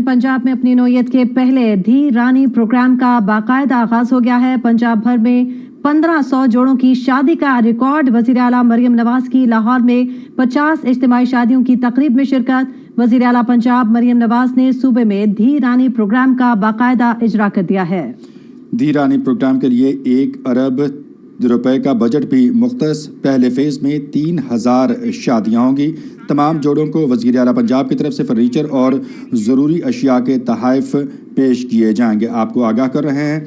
पंजाब में अपनी नौयत के पहले धी रानी प्रोग्राम का बाकायदा आगाज हो गया है। पंजाब भर में 1500 जोड़ों की शादी का रिकॉर्ड। वजीर आला मरियम नवाज की लाहौर में 50 इज्तिमाई शादियों की तकरीब में शिरकत। वजीर आला पंजाब मरियम नवाज ने सूबे में धी रानी प्रोग्राम का बाकायदा इजरा कर दिया है। धी रानी प्रोग्राम के लिए 1 अरब रुपए का बजट भी मुख्तस। पहले फेज में 3000 शादियां होंगी। तमाम जोड़ों को वज़ीर आला पंजाब की तरफ से फर्नीचर और ज़रूरी अशिया के तोहफ़े पेश किए जाएंगे। आपको आगाह कर रहे हैं,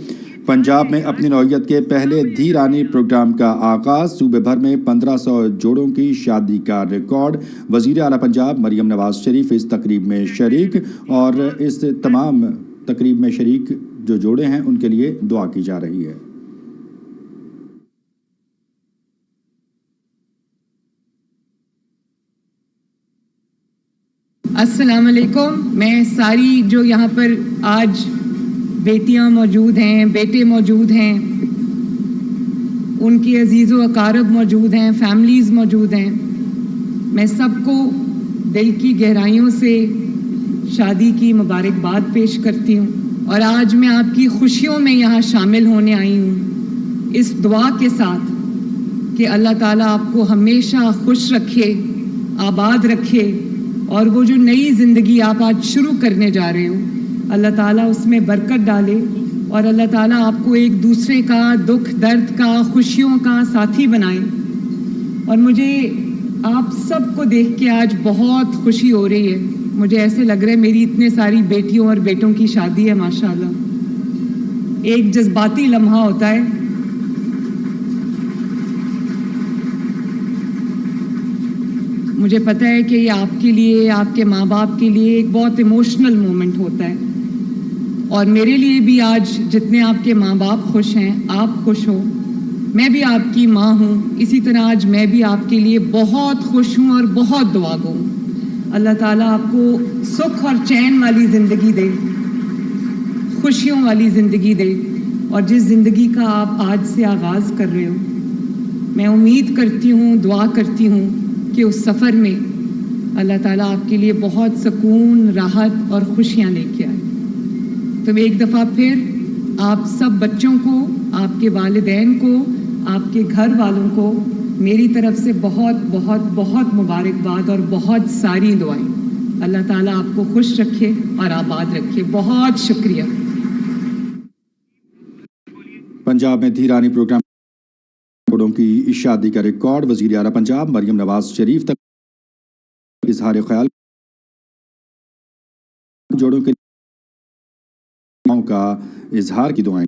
पंजाब में अपनी नौयत के पहले धी रानी प्रोग्राम का आगाज़। सूबे भर में 1500 जोड़ों की शादी का रिकॉर्ड। वज़ीर आला पंजाब मरियम नवाज शरीफ इस तकरीब में शरीक, और इस तमाम तकरीब में शरीक जो जोड़े हैं उनके लिए दुआ की जा रही है। अस्सलाम वालेकुम। मैं सारी जो यहाँ पर आज बेटियाँ मौजूद हैं, बेटे मौजूद हैं, उनकी अजीज़ व अकारब मौजूद हैं, फैमिलीज़ मौजूद हैं, मैं सबको दिल की गहराइयों से शादी की मुबारकबाद पेश करती हूँ। और आज मैं आपकी खुशियों में यहाँ शामिल होने आई हूँ इस दुआ के साथ कि अल्लाह ताला आपको हमेशा खुश रखे, आबाद रखे, और वो जो नई ज़िंदगी आप आज शुरू करने जा रहे हो अल्लाह ताला उसमें बरकत डाले, और अल्लाह ताला आपको एक दूसरे का दुख दर्द का, खुशियों का साथी बनाए। और मुझे आप सबको देख के आज बहुत खुशी हो रही है। मुझे ऐसे लग रहा है मेरी इतने सारी बेटियों और बेटों की शादी है माशाल्लाह। एक जज्बाती लम्हा होता है। मुझे पता है कि ये आपके लिए, आपके माँ बाप के लिए एक बहुत इमोशनल मोमेंट होता है, और मेरे लिए भी आज जितने आपके माँ बाप खुश हैं, आप खुश हो, मैं भी आपकी माँ हूँ, इसी तरह आज मैं भी आपके लिए बहुत खुश हूँ और बहुत दुआगो हूँ। अल्लाह ताला आपको सुख और चैन वाली ज़िंदगी दे, खुशियों वाली ज़िंदगी दे, और जिस ज़िंदगी का आप आज से आगाज़ कर रहे हो, मैं उम्मीद करती हूँ, दुआ करती हूँ कि उस सफ़र में अल्लाह ताला आपके लिए बहुत सुकून, राहत और खुशियाँ लेके आए। तो एक दफ़ा फिर आप सब बच्चों को, आपके वालिदैन को, आपके घर वालों को मेरी तरफ से बहुत बहुत बहुत मुबारकबाद और बहुत सारी दुआएं। अल्लाह ताला आपको खुश रखे और आबाद रखे। बहुत शुक्रिया। पंजाब में धी रानी प्रोग्राम जोड़ों की शादी का रिकॉर्ड। वज़ीर आला पंजाब मरियम नवाज शरीफ तक इजहार ख्याल। जोड़ों के का इजहार की दुआएं।